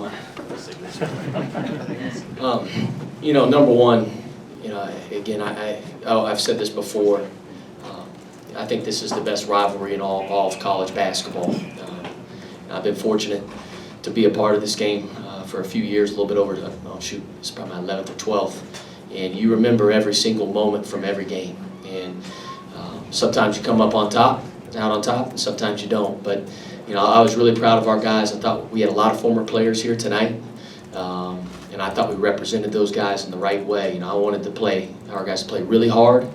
everyone. Number one, again, I've said this before. I think this is the best rivalry in all of college basketball. I've been fortunate to be a part of this game for a few years, a little bit over, it's probably my 11th or 12th. And you remember every single moment from every game. And sometimes you come up out on top, and sometimes you don't. But, I was really proud of our guys. I thought we had a lot of former players here tonight. And I thought we represented those guys in the right way. I wanted our guys to play really hard,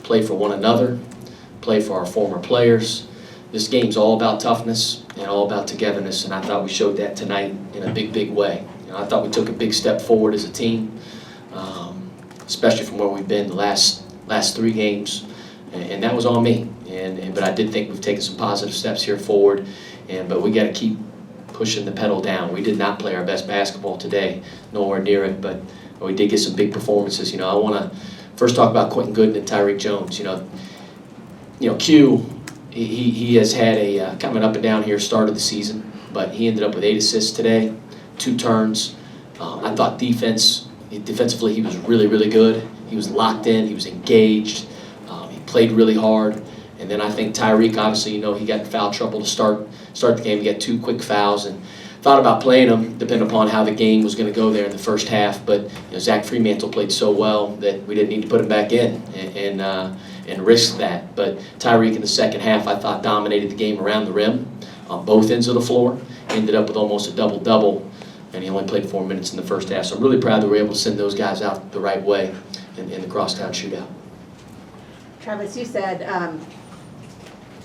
play for one another, play for our former players. This game's all about toughness and all about togetherness, and I thought we showed that tonight in a big, big way. I thought we took a big step forward as a team, especially from where we've been the last 3 games, and that was on me. But I did think we've taken some positive steps here forward, but we got to keep pushing the pedal down. We did not play our best basketball today, nowhere near it, but we did get some big performances. I want to first talk about Quentin Gooden and Tyreek Jones. Q, he has had a kind of an up and down here start of the season, but he ended up with 8 assists today, 2 turns. I thought defensively he was really, really good. He was locked in, he was engaged, he played really hard. And then I think Tyreek, obviously, he got in foul trouble to start the game. He got 2 quick fouls, and thought about playing him, depending upon how the game was going to go there in the first half. But Zach Fremantle played so well that we didn't need to put him back in and risk that. But Tyreek in the second half, I thought, dominated the game around the rim on both ends of the floor. Ended up with almost a double-double, and he only played 4 minutes in the first half. So I'm really proud that we were able to send those guys out the right way in the Crosstown Shootout. Travis, you said,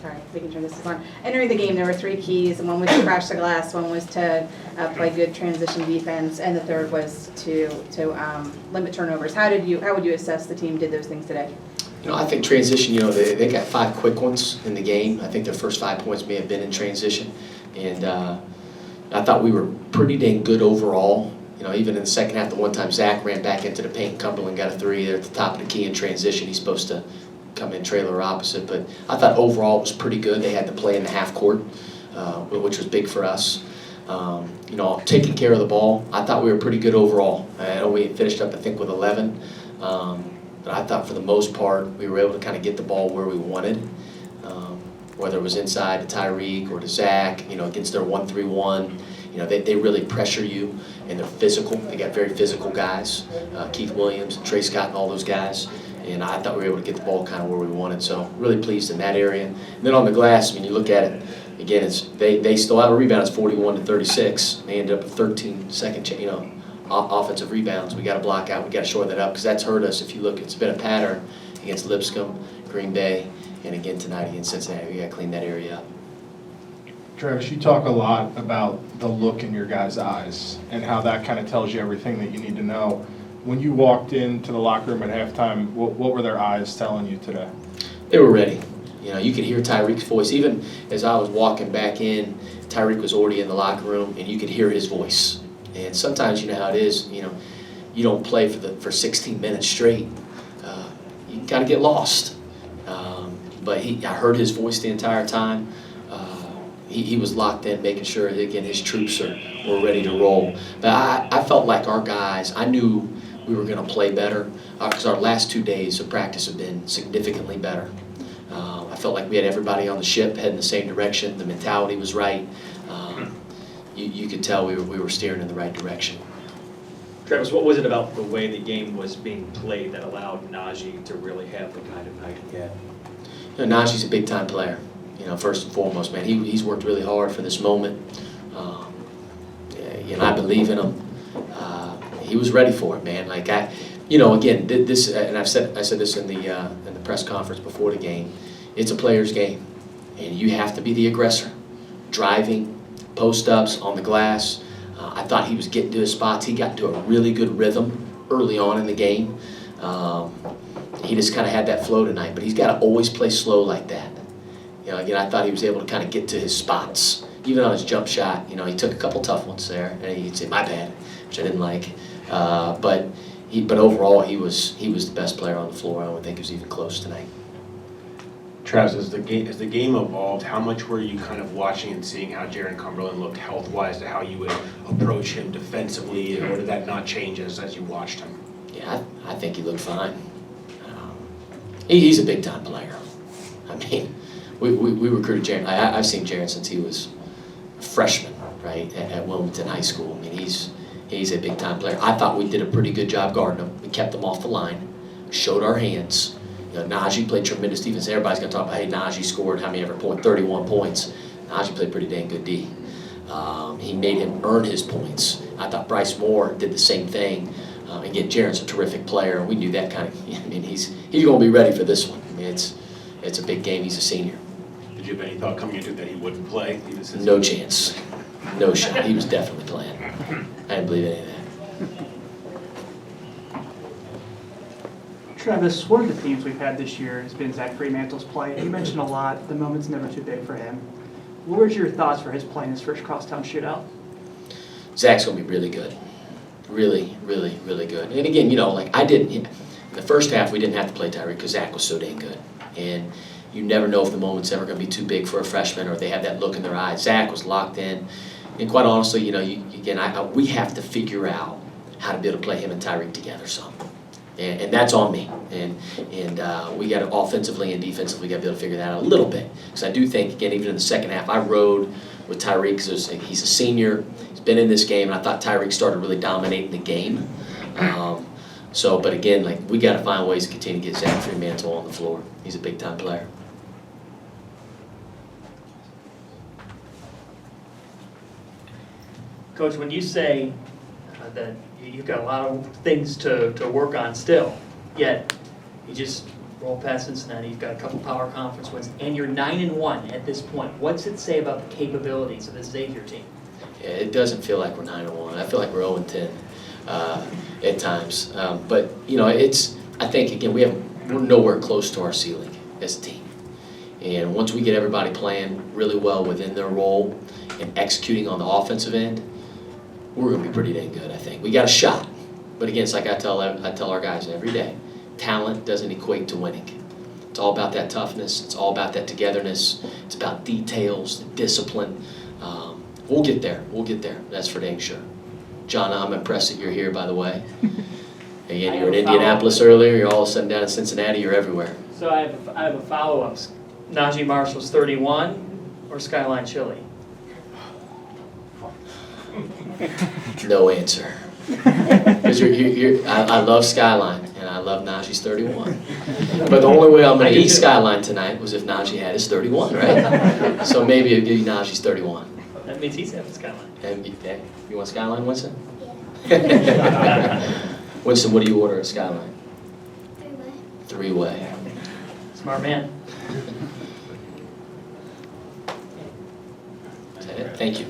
sorry, we can turn this on. Entering the game, there were 3 keys, and one was to crash the glass, one was to play good transition defense, and the third was to limit turnovers. How would you assess the team did those things today? I think transition, they got 5 quick ones in the game. I think their first 5 points may have been in transition. And I thought we were pretty dang good overall. Even in the second half, the one time Zach ran back into the paint, Cumberland got a 3 there at the top of the key in transition. He's supposed to come in trailer opposite. But I thought overall it was pretty good. They had to play in the half court, which was big for us. Taking care of the ball, I thought we were pretty good overall. I know we finished up, I think, with 11. But I thought for the most part, we were able to kind of get the ball where we wanted, whether it was inside to Tyreek or to Zach, against their 1-3-1. They really pressure you, and they're physical. They got very physical guys, Keith Williams, and Trey Scott, and all those guys. And I thought we were able to get the ball kind of where we wanted. So really pleased in that area. And then on the glass, you look at it, again, they still have a rebound. It's 41-36. They ended up with 13 offensive rebounds. We got to block out. We got to shore that up because that's hurt us. If you look, it's been a pattern against Lipscomb, Green Bay, and again tonight against Cincinnati. We got to clean that area up. Travis, you talk a lot about the look in your guys' eyes and how that kind of tells you everything that you need to know. When you walked into the locker room at halftime, what were their eyes telling you today? They were ready. You could hear Tyreek's voice. Even as I was walking back in, Tyreek was already in the locker room, and you could hear his voice. And sometimes you know how it is. You don't play for 16 minutes straight. You can kind of get lost. But I heard his voice the entire time. He was locked in, making sure that, again, his troops were ready to roll. But I felt like our guys, I knew we were going to play better because our last 2 days of practice have been significantly better. I felt like we had everybody on the ship heading the same direction. The mentality was right. You could tell we were steering in the right direction. Travis, what was it about the way the game was being played that allowed Najee to really have the kind of night he had? Najee's a big-time player. First and foremost, man, he's worked really hard for this moment. I believe in him. He was ready for it, man. Again, this, and I said this in the press conference before the game. It's a player's game, and you have to be the aggressor, driving, post-ups on the glass. I thought he was getting to his spots. He got into a really good rhythm early on in the game. He just kind of had that flow tonight, but he's got to always play slow like that. Again, I thought he was able to kind of get to his spots. Even on his jump shot, he took a couple tough ones there, and he'd say, "My bad," which I didn't like. But overall, he was the best player on the floor. I don't think he was even close tonight. Travis, as the game evolved, how much were you kind of watching and seeing how Jaron Cumberland looked health-wise to how you would approach him defensively, or did that not change as you watched him? Yeah, I think he looked fine. He's a big-time player. I mean, we recruited Jaron. I've seen Jaron since he was a freshman, right, at Wilmington High School. I mean, he's a big-time player. I thought we did a pretty good job guarding him. We kept him off the line, showed our hands. You know, Najee played tremendous defense. Everybody's going to talk about, hey, Najee scored how many ever points? 31 points. Najee played pretty dang good D. He made him earn his points. I thought Bryce Moore did the same thing. Again, Jaron's a terrific player, and we knew that kind of. I mean, he's going to be ready for this one. I mean, it's a big game. He's a senior. Did you have any thought coming into it that he wouldn't play? No chance. No shot. He was definitely playing. I didn't believe any of that. Travis, one of the themes we've had this year has been Zach Fremantle's play. You mentioned a lot, the moment's never too big for him. What were your thoughts for his play in his first Crosstown Shootout? Zach's going to be really good. Really, really, really good. And again, you know, like in the first half we didn't have to play Tyreek because Zach was so dang good. And you never know if the moment's ever going to be too big for a freshman or if they have that look in their eyes. Zach was locked in. And quite honestly, you know, we have to figure out how to be able to play him and Tyreek together some. And that's on me. And we got to offensively and defensively, we got to be able to figure that out a little bit. Because I do think, again, even in the second half, I rode with Tyreek because he's a senior. He's been in this game, and I thought Tyreek started really dominating the game. But again, like we got to find ways to continue to get Zach Fremantle on the floor. He's a big-time player. Coach, when you say that you've got a lot of things to work on still, yet you just roll past Cincinnati, you've got a couple power conference wins, and you're 9-1 at this point. What's it say about the capabilities of this Xaiver team? Yeah, it doesn't feel like we're 9-1. I feel like we're 0-10 at times. But you know, I think again we're nowhere close to our ceiling as a team. And once we get everybody playing really well within their role and executing on the offensive end, we're going to be pretty dang good, I think. We got a shot. But again, it's like I tell our guys every day, talent doesn't equate to winning. It's all about that toughness. It's all about that togetherness. It's about details, the discipline. We'll get there. We'll get there. That's for dang sure. John, I'm impressed that you're here, by the way. Again, you were in Indianapolis earlier. You're all of a sudden down in Cincinnati. You're everywhere. So I have a follow-up. Najee Marshall's 31 or Skyline Chili? No answer. Because I love Skyline, and I love Najee's 31. But the only way I'm going to eat Skyline tonight was if Najee had his 31, right? So maybe I'll give you Najee's 31. That means he's having Skyline. And you want Skyline, Winston? Yeah. Winston, what do you order at Skyline? Three-way. Smart man. Is that it? Thank you.